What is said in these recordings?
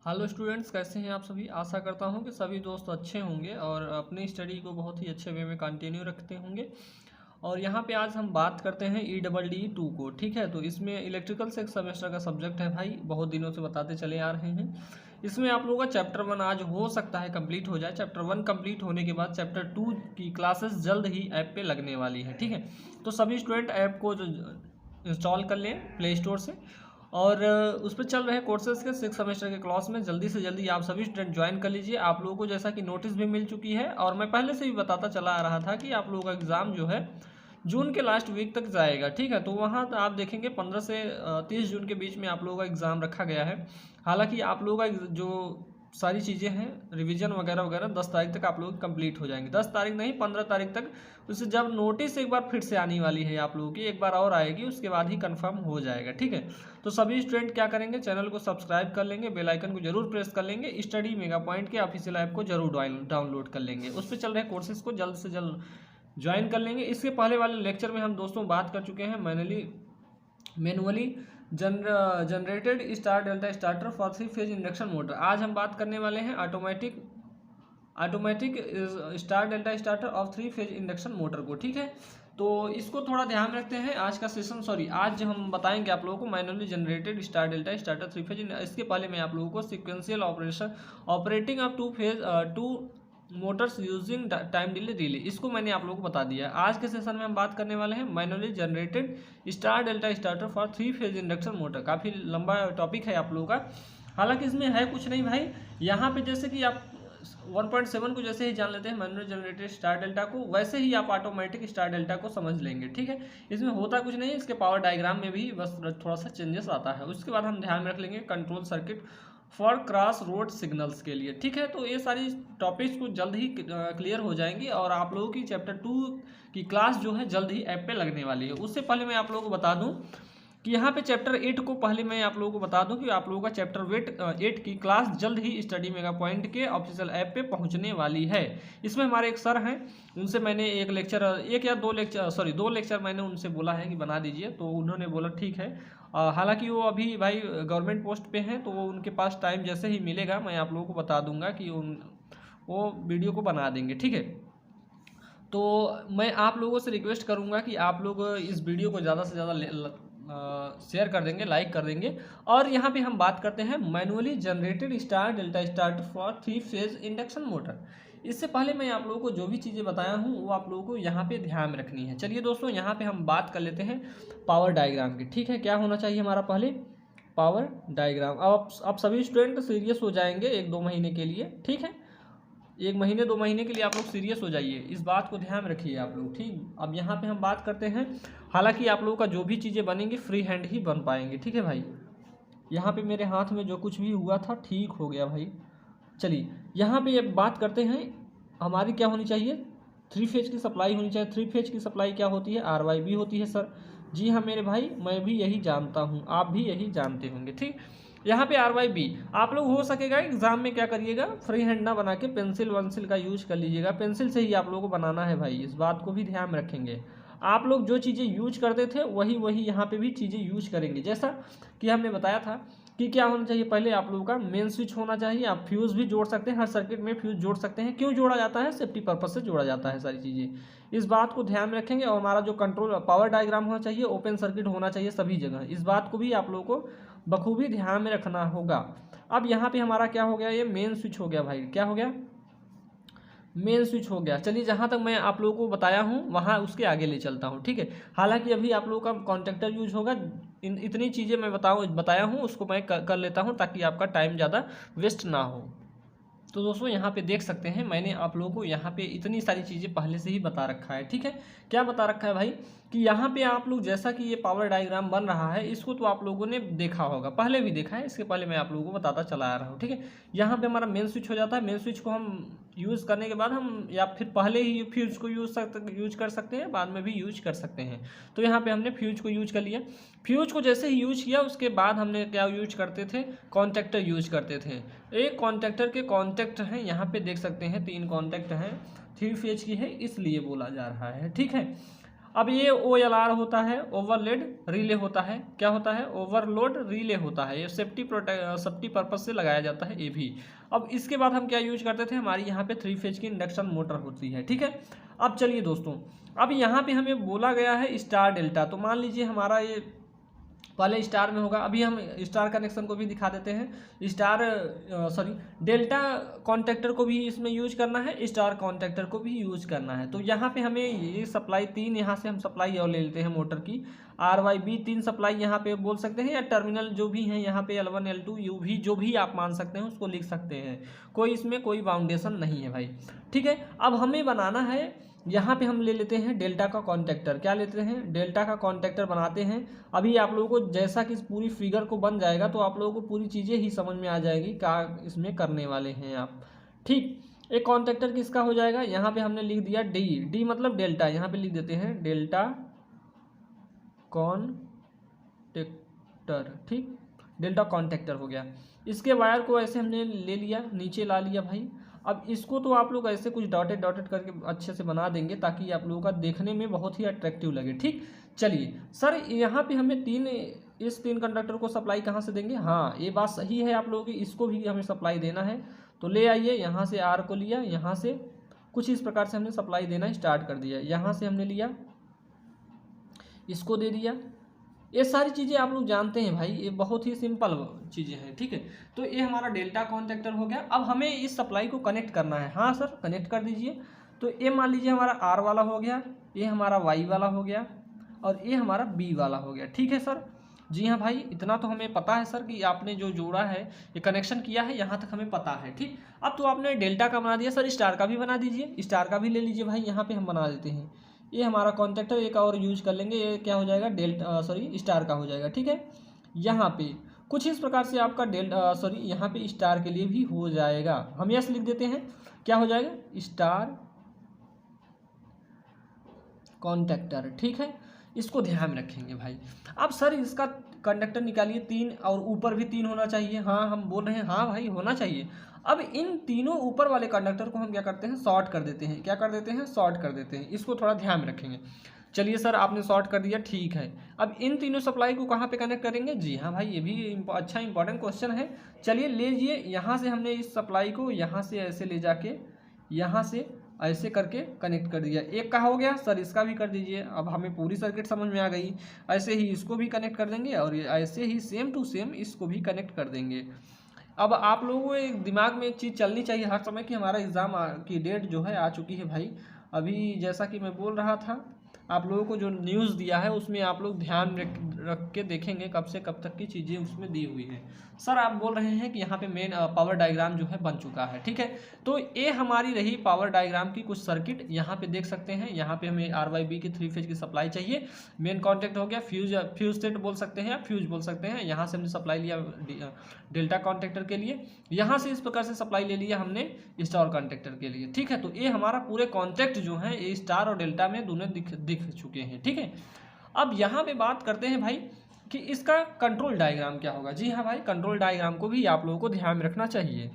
Hello students, कैसे हैं आप सभी। आशा करता हूं कि सभी दोस्त अच्छे होंगे और अपनी स्टडी को बहुत ही अच्छे वे में कंटिन्यू रखते होंगे। और यहाँ पे आज हम बात करते हैं EEE 2 को। ठीक है, तो इसमें इलेक्ट्रिकल से एक सेमेस्टर का सब्जेक्ट है भाई, बहुत दिनों से बताते चले आ रहे हैं। इसमें आप लोगों का चैप्टर 1 आज हो सकता है कंप्लीट हो जाए। चैप्टर 1 कंप्लीट होने के बाद चैप्टर 2 की क्लासेस जल्द ही ऐप पे लगने वाली है। ठीक है, तो सभी स्टूडेंट ऐप को जो इंस्टॉल कर लें प्ले स्टोर से, और उस पर चल रहे कोर्सेज के 6 सेमेस्टर के क्लास में जल्दी से जल्दी आप सभी स्टूडेंट ज्वाइन कर लीजिए। आप लोगों को जैसा कि नोटिस भी मिल चुकी है और मैं पहले से भी बताता चला आ रहा था कि आप लोगों का एग्ज़ाम जो है जून के लास्ट वीक तक जाएगा। ठीक है, तो वहाँ आप देखेंगे 15 से 30 जून के बीच में आप लोगों का एग्ज़ाम रखा गया है। हालांकि आप लोगों का जो सारी चीज़ें हैं रिवीजन वगैरह वगैरह 10 तारीख तक आप लोग कंप्लीट हो जाएंगे। 10 तारीख नहीं, 15 तारीख तक। उससे जब नोटिस एक बार फिर से आने वाली है आप लोगों की, एक बार और आएगी, उसके बाद ही कंफर्म हो जाएगा। ठीक है, तो सभी स्टूडेंट क्या करेंगे, चैनल को सब्सक्राइब कर लेंगे, बेल आइकन को जरूर प्रेस कर लेंगे, स्टडी मेगा पॉइंट के ऑफिशियल ऐप को जरूर डाउनलोड कर लेंगे। उस पर चल रहे कोर्सेज को जल्द से जल्द ज्वाइन कर लेंगे। इसके पहले वाले लेक्चर में हम दोस्तों बात कर चुके हैं manually generated star delta starter for 3 phase induction motor. आज हम बात करने वाले हैं automatic star delta starter of 3 phase induction motor को। ठीक है, तो इसको थोड़ा ध्यान रखते हैं। आज का सेशन आज हम बताएंगे आप लोगों को manually generated star delta starter 3 phase. इसके पहले मैं आप लोगों को sequential operating of 2 Motors using time delay, इसको मैंने आप लोगों को बता दिया है। आज के सेशन में हम बात करने वाले हैं manually generated star delta starter for 3 phase induction motor. काफ़ी लंबा टॉपिक है आप लोगों का, हालांकि इसमें है कुछ नहीं भाई। यहाँ पे जैसे कि आप 1.7 को जैसे ही जान लेते हैं मैनुअल जनरेटेड स्टार डेल्टा को, वैसे ही आप ऑटोमेटिक स्टार डेल्टा को समझ लेंगे। ठीक है, इसमें होता कुछ नहीं, इसके पावर डायग्राम में भी बस थोड़ा सा चेंजेस आता है। उसके बाद हम ध्यान में रख लेंगे control circuit for cross road signals के लिए। ठीक है, तो ये सारी टॉपिक्स को जल्द ही क्लियर हो जाएंगी और आप लोगों की चैप्टर 2 की क्लास जो है जल्द ही ऐप पे लगने वाली है। उससे पहले मैं आप लोगों को बता दूं कि यहाँ पे चैप्टर 8 को पहले मैं आप लोगों को बता दूं कि आप लोगों का चैप्टर 8 की क्लास जल्द ही स्टडी मेगा पॉइंट के ऑफिशियल ऐप पे पहुंचने वाली है। इसमें हमारे एक सर हैं, उनसे मैंने दो लेक्चर मैंने उनसे बोला है कि बना दीजिए, तो उन्होंने बोला ठीक है। हालांकि वो अभी भाई गवर्नमेंट पोस्ट पे हैं, तो वो उनके पास टाइम जैसे ही मिलेगा मैं आप लोगों को बता दूंगा कि वो वीडियो को बना देंगे। ठीक है, तो मैं आप लोगों से रिक्वेस्ट करूंगा कि आप लोग इस वीडियो को ज़्यादा से ज़्यादा शेयर कर देंगे, लाइक कर देंगे। और यहाँ पे हम बात करते हैं manually generated star delta starter for 3 phase induction motor. इससे पहले मैं आप लोगों को जो भी चीज़ें बताया हूँ वो आप लोगों को यहाँ पे ध्यान में रखनी है। चलिए दोस्तों, यहाँ पे हम बात कर लेते हैं पावर डायग्राम की। ठीक है, क्या होना चाहिए हमारा पहले पावर डायग्राम। अब सभी स्टूडेंट सीरियस हो जाएंगे 1-2 महीने के लिए। ठीक है, 1 महीने 2 महीने के लिए आप लोग सीरियस हो जाइए, इस बात को ध्यान रखिए आप लोग। ठीक, अब यहाँ पे हम बात करते हैं, हालांकि आप लोगों का जो भी चीज़ें बनेंगी फ्री हैंड ही बन पाएंगे। ठीक है भाई, यहाँ पे मेरे हाथ में जो कुछ भी हुआ था ठीक हो गया भाई। चलिए यहाँ पे अब बात करते हैं, हमारी क्या होनी चाहिए, 3 फेज की सप्लाई होनी चाहिए। 3 फेज की सप्लाई क्या होती है, RYB होती है सर। जी हाँ मेरे भाई, मैं भी यही जानता हूँ, आप भी यही जानते होंगे। ठीक, यहाँ पे RYB आप लोग हो सकेगा एग्जाम में क्या करिएगा, फ्री हैंड ना बना के पेंसिल वंसिल का यूज कर लीजिएगा। पेंसिल से ही आप लोगों को बनाना है भाई, इस बात को भी ध्यान रखेंगे। आप लोग जो चीज़ें यूज करते थे वही वही यहाँ पे भी चीज़ें यूज करेंगे। जैसा कि हमने बताया था कि क्या होना चाहिए, पहले आप लोगों का मेन स्विच होना चाहिए। आप फ्यूज़ भी जोड़ सकते हैं, हर सर्किट में फ्यूज़ जोड़ सकते हैं। क्यों जोड़ा जाता है, सेफ्टी पर्पज से जोड़ा जाता है सारी चीज़ें, इस बात को ध्यान में रखेंगे। और हमारा जो कंट्रोल पावर डायग्राम होना चाहिए, ओपन सर्किट होना चाहिए सभी जगह, इस बात को भी आप लोगों को बखूबी ध्यान में रखना होगा। अब यहाँ पे हमारा क्या हो गया, ये मेन स्विच हो गया भाई, क्या हो गया, मेन स्विच हो गया। चलिए जहाँ तक मैं आप लोगों को बताया हूँ वहाँ उसके आगे ले चलता हूँ। ठीक है, हालांकि अभी आप लोगों का कॉन्टेक्टर यूज होगा, इतनी चीज़ें मैं बताया हूँ उसको मैं कर लेता हूँ ताकि आपका टाइम ज़्यादा वेस्ट ना हो। तो दोस्तों यहाँ पे देख सकते हैं, मैंने आप लोगों को यहाँ पे इतनी सारी चीज़ें पहले से ही बता रखा है। ठीक है, क्या बता रखा है भाई कि यहाँ पे आप लोग जैसा कि ये पावर डायग्राम बन रहा है, इसको तो आप लोगों ने देखा होगा, पहले भी देखा है, इसके पहले मैं आप लोगों को बताता चला आ रहा हूँ। ठीक है, यहाँ पे हमारा मेन स्विच हो जाता है। मेन स्विच को हम यूज़ करने के बाद हम या फिर पहले ही फ्यूज को यूज कर सकते हैं, बाद में भी यूज कर सकते हैं। तो यहाँ पे हमने फ्यूज को यूज कर लिया। फ्यूज को जैसे ही यूज किया उसके बाद हमने क्या यूज करते थे, कॉन्टेक्टर यूज करते थे। एक कॉन्टेक्टर के कॉन्टेक्ट हैं, यहाँ पे देख सकते हैं 3 कॉन्टेक्ट हैं, 3 फेज की है इसलिए बोला जा रहा है। ठीक है, अब ये OLR होता है, ओवरलोड रिले होता है। क्या होता है? ओवरलोड रिले होता है। ये सेफ्टी पर्पज से लगाया जाता है ये भी। अब इसके बाद हम क्या यूज करते थे, हमारी यहाँ पे 3 फेज की इंडक्शन मोटर होती है, ठीक है। अब चलिए दोस्तों, अब यहाँ पे हमें बोला गया है स्टार डेल्टा, तो मान लीजिए हमारा ये पहले स्टार में होगा। अभी हम स्टार कनेक्शन को भी दिखा देते हैं। डेल्टा कॉन्टैक्टर को भी इसमें यूज करना है, स्टार कॉन्टैक्टर को भी यूज करना है। तो यहाँ पे हमें ये सप्लाई 3, यहाँ से हम सप्लाई और ले लेते हैं मोटर की RYB 3 सप्लाई यहाँ पे बोल सकते हैं, या टर्मिनल जो भी हैं यहाँ पे L1 L2 UV जो भी आप मान सकते हैं उसको लिख सकते हैं, कोई इसमें कोई बाउंडेशन नहीं है भाई, ठीक है। अब हमें बनाना है, यहाँ पे हम ले लेते हैं डेल्टा का कॉन्टैक्टर। क्या लेते हैं? डेल्टा का कॉन्टैक्टर बनाते हैं। अभी आप लोगों को जैसा कि पूरी फिगर को बन जाएगा तो आप लोगों को पूरी चीज़ें ही समझ में आ जाएगी क्या इसमें करने वाले हैं आप, ठीक। एक कॉन्टैक्टर किसका हो जाएगा? यहाँ पे हमने लिख दिया डी मतलब डेल्टा, यहाँ पे लिख देते हैं डेल्टा कॉन्टैक्टर, ठीक। डेल्टा कॉन्टैक्टर हो गया। इसके वायर को ऐसे हमने ले लिया, नीचे ला लिया भाई। अब इसको तो आप लोग ऐसे कुछ डॉटेड करके अच्छे से बना देंगे ताकि आप लोगों का देखने में बहुत ही अट्रैक्टिव लगे, ठीक। चलिए सर, यहाँ पे हमें इस 3 कंडक्टर को सप्लाई कहाँ से देंगे? हाँ, ये बात सही है आप लोगों की, इसको भी हमें सप्लाई देना है। तो ले आइए, यहाँ से R को लिया, यहाँ से कुछ इस प्रकार से हमने सप्लाई देना स्टार्ट कर दिया। यहाँ से हमने लिया, इसको दे दिया। ये सारी चीज़ें आप लोग जानते हैं भाई, ये बहुत ही सिंपल चीज़ें हैं, ठीक है। तो ये हमारा डेल्टा कॉन्टैक्टर हो गया। अब हमें इस सप्लाई को कनेक्ट करना है। हाँ सर, कनेक्ट कर दीजिए। तो ये मान लीजिए हमारा R वाला हो गया, ये हमारा Y वाला हो गया, और ये हमारा B वाला हो गया, ठीक है सर। जी हाँ भाई, इतना तो हमें पता है सर कि आपने जो जोड़ा है, ये कनेक्शन किया है, यहाँ तक हमें पता है, ठीक। अब तो आपने डेल्टा का बना दिया, सर स्टार का भी बना दीजिए। स्टार का भी ले लीजिए भाई, यहाँ पर हम बना देते हैं। ये हमारा कॉन्टैक्टर एक और यूज कर लेंगे, ये क्या हो जाएगा? स्टार का हो जाएगा, ठीक है। यहाँ पे कुछ इस प्रकार से आपका यहाँ पे स्टार के लिए भी हो जाएगा। हम यस लिख देते हैं, क्या हो जाएगा? स्टार कॉन्टैक्टर, ठीक है। इसको ध्यान में रखेंगे भाई। अब सर इसका कंडक्टर निकालिए 3, और ऊपर भी 3 होना चाहिए। हाँ, हम बोल रहे हैं हाँ भाई होना चाहिए। अब इन तीनों ऊपर वाले कंडक्टर को हम क्या करते हैं? शॉर्ट कर देते हैं। क्या कर देते हैं? शॉर्ट कर देते हैं। इसको थोड़ा ध्यान में रखेंगे। चलिए सर, आपने शॉर्ट कर दिया, ठीक है। अब इन तीनों सप्लाई को कहाँ पे कनेक्ट करेंगे? जी हाँ भाई, ये भी अच्छा इंपॉर्टेंट क्वेश्चन है। चलिए ले लीजिए, यहाँ से हमने इस सप्लाई को यहाँ से ऐसे ले जाके यहाँ से ऐसे करके कनेक्ट कर दिया। एक का हो गया सर, इसका भी कर दीजिए। अब हमें पूरी सर्किट समझ में आ गई। ऐसे ही इसको भी कनेक्ट कर देंगे, और ऐसे ही सेम टू सेम इसको भी कनेक्ट कर देंगे। अब आप लोगों को एक दिमाग में एक चीज़ चलनी चाहिए हर समय कि हमारा एग्ज़ाम की डेट जो है आ चुकी है भाई। अभी जैसा कि मैं बोल रहा था, आप लोगों को जो न्यूज़ दिया है उसमें आप लोग ध्यान रख के देखेंगे कब से कब तक की चीज़ें उसमें दी हुई है। सर आप बोल रहे हैं कि यहाँ पे मेन पावर डायग्राम जो है बन चुका है, ठीक है। तो ये हमारी रही पावर डायग्राम की कुछ सर्किट। यहाँ पे देख सकते हैं, यहाँ पे हमें RYB की 3 फेज की सप्लाई चाहिए। मेन कॉन्टैक्ट हो गया, फ्यूज सेट बोल सकते हैं या फ्यूज बोल सकते हैं। यहाँ से हमने सप्लाई लिया डेल्टा कॉन्टैक्टर के लिए, यहाँ से इस प्रकार से सप्लाई ले लिया हमने स्टार कॉन्टैक्टर के लिए, ठीक है। तो ये हमारा पूरे कॉन्टैक्ट जो है ये स्टार और डेल्टा में दोनों दिख चुके हैं, ठीक है। अब यहाँ पे बात करते हैं भाई कि इसका कंट्रोल डायग्राम क्या होगा। जी हाँ भाई, कंट्रोल डायग्राम को भी आप लोगों को ध्यान में रखना चाहिए।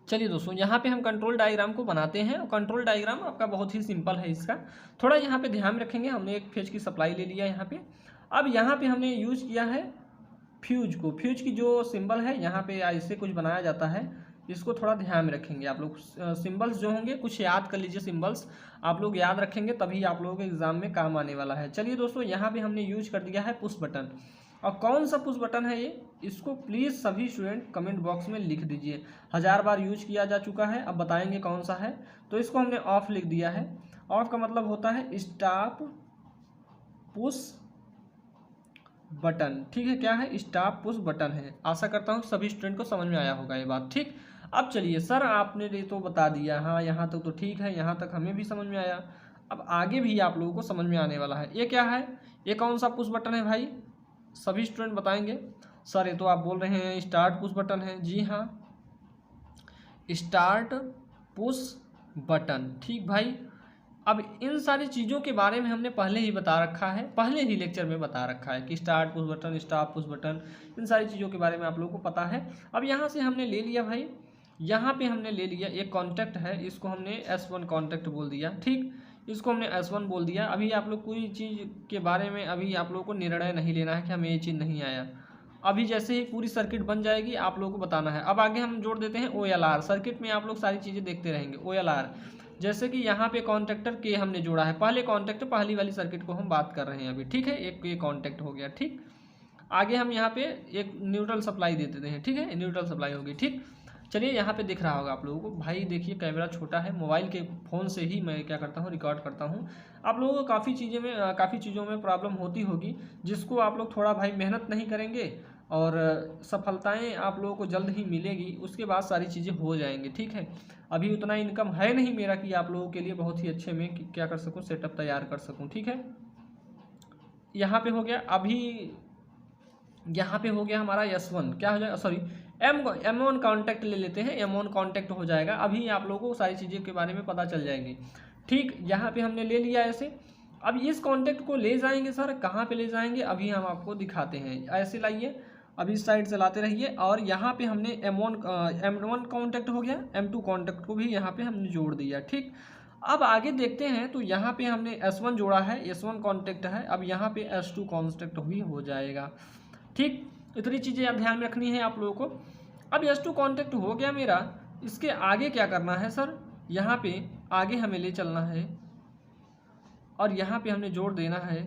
चलिए दोस्तों, यहाँ पे हम कंट्रोल डायग्राम को बनाते हैं, और कंट्रोल डायग्राम आपका बहुत ही सिंपल है। इसका थोड़ा यहाँ पे ध्यान रखेंगे। हमने एक फेज की सप्लाई ले लिया यहाँ पे। अब यहाँ पे हमने यूज किया है फ्यूज को। फ्यूज की जो सिंबल है यहाँ पे ऐसे कुछ बनाया जाता है, इसको थोड़ा ध्यान में रखेंगे आप लोग। सिंबल्स जो होंगे कुछ याद कर लीजिए, सिंबल्स आप लोग याद रखेंगे तभी आप लोगों के एग्जाम में काम आने वाला है। चलिए दोस्तों, यहाँ पे हमने यूज कर दिया है पुश बटन। और कौन सा पुश बटन है ये, इसको प्लीज़ सभी स्टूडेंट कमेंट बॉक्स में लिख दीजिए। 1000 बार यूज किया जा चुका है, अब बताएंगे कौन सा है। तो इसको हमने ऑफ लिख दिया है। ऑफ का मतलब होता है स्टॉप पुश बटन, ठीक है। क्या है? स्टॉप पुश बटन है। आशा करता हूँ सभी स्टूडेंट को समझ में आया होगा ये बात, ठीक। अब चलिए सर, आपने ये तो बता दिया, हाँ यहाँ तक तो ठीक है, यहाँ तक हमें भी समझ में आया। अब आगे भी आप लोगों को समझ में आने वाला है। ये क्या है? ये कौन सा पुश बटन है भाई? सभी स्टूडेंट बताएंगे। सर ये तो आप बोल रहे हैं स्टार्ट पुश बटन है। जी हाँ, स्टार्ट पुश बटन, ठीक भाई। अब इन सारी चीज़ों के बारे में हमने पहले ही बता रखा है, पहले ही लेक्चर में बता रखा है कि start push button, stop push button, इन सारी चीज़ों के बारे में आप लोगों को पता है। अब यहाँ से हमने ले लिया भाई, यहाँ पे हमने ले लिया एक कॉन्टैक्ट है, इसको हमने S1 कॉन्टैक्ट बोल दिया, ठीक। इसको हमने S1 बोल दिया। अभी आप लोग कोई चीज़ के बारे में अभी आप लोगों को निर्णय नहीं लेना है कि हमें ये चीज़ नहीं आया। अभी जैसे ही पूरी सर्किट बन जाएगी आप लोगों को बताना है। अब आगे हम जोड़ देते हैं OLR। सर्किट में आप लोग सारी चीज़ें देखते रहेंगे। OLR जैसे कि यहाँ पे कॉन्टेक्टर के हमने जोड़ा है। पहले कॉन्टेक्टर पहली वाली सर्किट को हम बात कर रहे हैं अभी, ठीक है। एक ये कॉन्टेक्ट हो गया, ठीक। आगे हम यहाँ पे एक न्यूट्रल सप्लाई दे देते हैं, ठीक है। न्यूट्रल सप्लाई होगी, ठीक। चलिए यहाँ पे दिख रहा होगा आप लोगों को। भाई देखिए कैमरा छोटा है, मोबाइल के फ़ोन से ही मैं क्या करता हूँ, रिकॉर्ड करता हूँ। आप लोगों को काफ़ी चीज़ों में प्रॉब्लम होती होगी, जिसको आप लोग थोड़ा भाई मेहनत नहीं करेंगे और सफलताएं आप लोगों को जल्द ही मिलेगी। उसके बाद सारी चीज़ें हो जाएंगी, ठीक है। अभी उतना इनकम है नहीं मेरा कि आप लोगों के लिए बहुत ही अच्छे में क्या कर सकूँ, सेटअप तैयार कर सकूँ, ठीक है। यहाँ पे हो गया। अभी यहाँ पे हो गया हमारा S1, क्या हो जाएगा, सॉरी M1 कॉन्टैक्ट ले लेते हैं। M1 कॉन्टैक्ट हो जाएगा। अभी आप लोगों को सारी चीज़ों के बारे में पता चल जाएगी, ठीक। यहाँ पे हमने ले लिया ऐसे। अब इस कॉन्टैक्ट को ले जाएंगे सर, कहाँ पे ले जाएंगे अभी हम आपको दिखाते हैं। ऐसे लाइए, अभी इस साइड से लाते रहिए। और यहाँ पे हमने M1 कॉन्टैक्ट हो गया, M2 कॉन्टैक्ट को भी यहाँ पे हमने जोड़ दिया, ठीक। अब आगे देखते हैं तो यहाँ पे हमने S1 जोड़ा है, S1 कॉन्टैक्ट है। अब यहाँ पे S2 कॉन्टैक्ट भी हो जाएगा, ठीक। इतनी चीज़ें आप ध्यान में रखनी है आप लोगों को। अब S2 कॉन्टैक्ट हो गया मेरा। इसके आगे क्या करना है सर, यहाँ पे आगे हमें ले चलना है और यहाँ पे हमने जोड़ देना है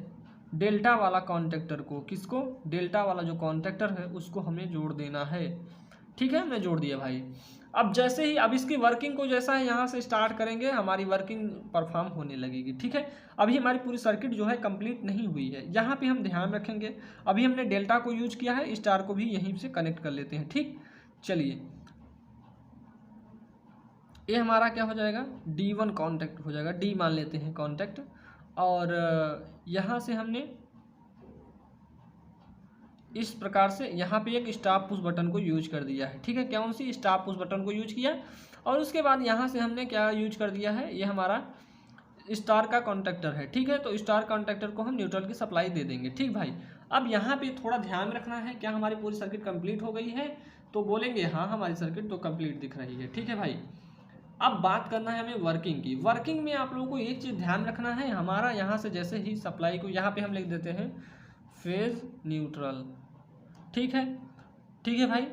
डेल्टा वाला कॉन्टैक्टर को। किसको, डेल्टा वाला जो कॉन्टैक्टर है उसको हमें जोड़ देना है, ठीक है। हमने जोड़ दिया भाई। अब जैसे ही अब इसकी वर्किंग को जैसा है यहाँ से स्टार्ट करेंगे, हमारी वर्किंग परफॉर्म होने लगेगी, ठीक है। अभी हमारी पूरी सर्किट जो है कंप्लीट नहीं हुई है। यहाँ पे हम ध्यान रखेंगे। अभी हमने डेल्टा को यूज किया है, स्टार को भी यहीं से कनेक्ट कर लेते हैं, ठीक। चलिए ये हमारा क्या हो जाएगा, D1 कॉन्टैक्ट हो जाएगा, D मान लेते हैं कॉन्टैक्ट। और यहाँ से हमने इस प्रकार से यहाँ पे एक स्टॉप पुश बटन को यूज कर दिया है, ठीक है। कौन सी, स्टॉप पुश बटन को यूज किया। और उसके बाद यहाँ से हमने क्या यूज कर दिया है, ये हमारा स्टार का कॉन्टैक्टर है, ठीक है। तो स्टार कॉन्टैक्टर को हम न्यूट्रल की सप्लाई दे देंगे, ठीक भाई। अब यहाँ पे थोड़ा ध्यान रखना है, क्या हमारी पूरी सर्किट कंप्लीट हो गई है, तो बोलेंगे हाँ हमारी सर्किट तो कंप्लीट दिख रही है, ठीक है भाई। अब बात करना है हमें वर्किंग की। वर्किंग में आप लोगों को एक चीज़ ध्यान रखना है, हमारा यहाँ से जैसे ही सप्लाई को यहाँ पे हम लिख देते हैं फेज न्यूट्रल, ठीक है, ठीक है भाई।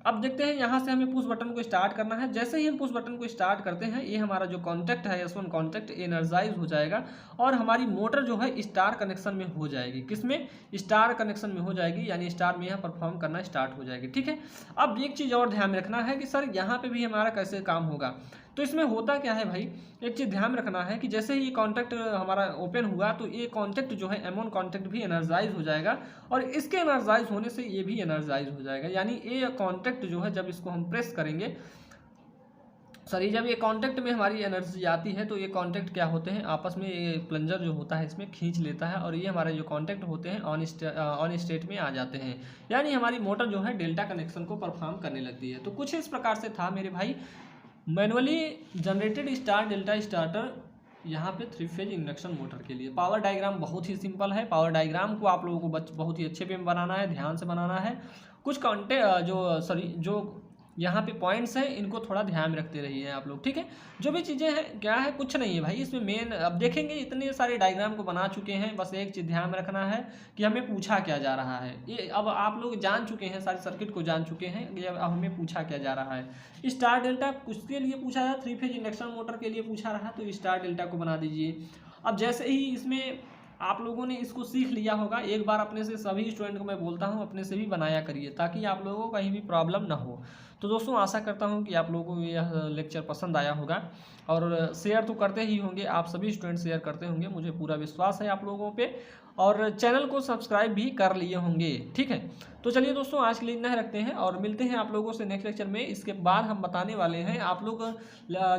अब देखते हैं यहाँ से हमें पुश बटन को स्टार्ट करना है। जैसे ही हम पुश बटन को स्टार्ट करते हैं, ये हमारा जो कॉन्टैक्ट है S1 कॉन्टैक्ट एनर्जाइज हो जाएगा और हमारी मोटर जो है स्टार कनेक्शन में हो जाएगी। किसमें, स्टार कनेक्शन में हो जाएगी, यानी स्टार में यहाँ परफॉर्म करना स्टार्ट हो जाएगी, ठीक है। अब एक चीज़ और ध्यान में रखना है कि सर यहाँ पे भी हमारा कैसे काम होगा। तो इसमें होता क्या है भाई, एक चीज़ ध्यान रखना है कि जैसे ही ये कॉन्टैक्ट हमारा ओपन हुआ तो ये कॉन्टैक्ट जो है M1 कॉन्टैक्ट भी एनर्जाइज हो जाएगा और इसके एनर्जाइज होने से ये भी एनर्जाइज हो जाएगा। यानी ये कॉन्टैक्ट जो है जब इसको हम प्रेस करेंगे, सॉरी जब ये कॉन्टैक्ट में हमारी एनर्जी आती है तो ये कॉन्टैक्ट क्या होते हैं आपस में, ये प्लंजर जो होता है इसमें खींच लेता है और ये हमारे जो कॉन्टैक्ट होते हैं ऑन स्टेट में आ जाते हैं। यानी हमारी मोटर जो है डेल्टा कनेक्शन को परफॉर्म करने लगती है। तो कुछ इस प्रकार से था मेरे भाई manually generated star delta starter यहाँ पे 3 फेज इंडक्शन मोटर के लिए। पावर डायग्राम बहुत ही सिंपल है। पावर डायग्राम को आप लोगों को बहुत ही अच्छे पे बनाना है, ध्यान से बनाना है। कुछ जो यहाँ पे पॉइंट्स हैं इनको थोड़ा ध्यान में रखते रहिए आप लोग, ठीक है। जो भी चीज़ें हैं क्या है, कुछ नहीं है भाई इसमें मेन। अब देखेंगे इतने सारे डायग्राम को बना चुके हैं, बस एक चीज़ ध्यान में रखना है कि हमें पूछा क्या जा रहा है। ये अब आप लोग जान चुके हैं, सारी सर्किट को जान चुके हैं, ये अब हमें पूछा क्या जा रहा है। स्टार डेल्टा किसके लिए पूछा था, 3 फेज इंडक्शन मोटर के लिए पूछा रहा, तो स्टार डेल्टा को बना दीजिए। अब जैसे ही इसमें आप लोगों ने इसको सीख लिया होगा, एक बार अपने से सभी स्टूडेंट को मैं बोलता हूँ अपने से भी बनाया करिए ताकि आप लोगों को कहीं भी प्रॉब्लम ना हो। तो दोस्तों आशा करता हूँ कि आप लोगों को यह लेक्चर पसंद आया होगा और शेयर तो करते ही होंगे, आप सभी स्टूडेंट शेयर करते होंगे, मुझे पूरा विश्वास है आप लोगों पे, और चैनल को सब्सक्राइब भी कर लिए होंगे, ठीक है। तो चलिए दोस्तों आज के लिए इतना ही रखते हैं और मिलते हैं आप लोगों से नेक्स्ट लेक्चर में। इसके बाद हम बताने वाले हैं, आप लोग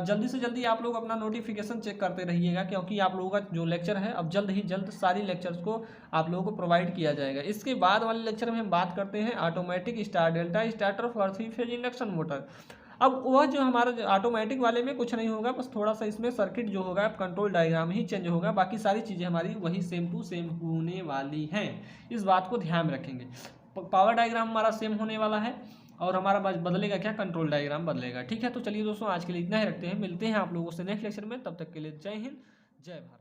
जल्दी से जल्दी आप लोग अपना नोटिफिकेशन चेक करते रहिएगा क्योंकि आप लोगों का जो लेक्चर है अब जल्द ही जल्द सारी लेक्चर्स को आप लोगों को प्रोवाइड किया जाएगा। इसके बाद वाले लेक्चर में हम बात करते हैं automatic star delta starter for 3 phase induction motor. अब वह जो हमारा ऑटोमेटिक वाले में कुछ नहीं होगा, बस थोड़ा सा इसमें सर्किट जो होगा कंट्रोल डायग्राम ही चेंज होगा, बाकी सारी चीज़ें हमारी वही सेम टू सेम होने वाली हैं। इस बात को ध्यान में रखेंगे। पावर डायग्राम हमारा सेम होने वाला है और हमारा बदलेगा क्या, कंट्रोल डायग्राम बदलेगा, ठीक है। तो चलिए दोस्तों आज के लिए इतना ही रखते हैं, मिलते हैं आप लोगों से नेक्स्ट लेक्चर में, तब तक के लिए जय हिंद जय भारत।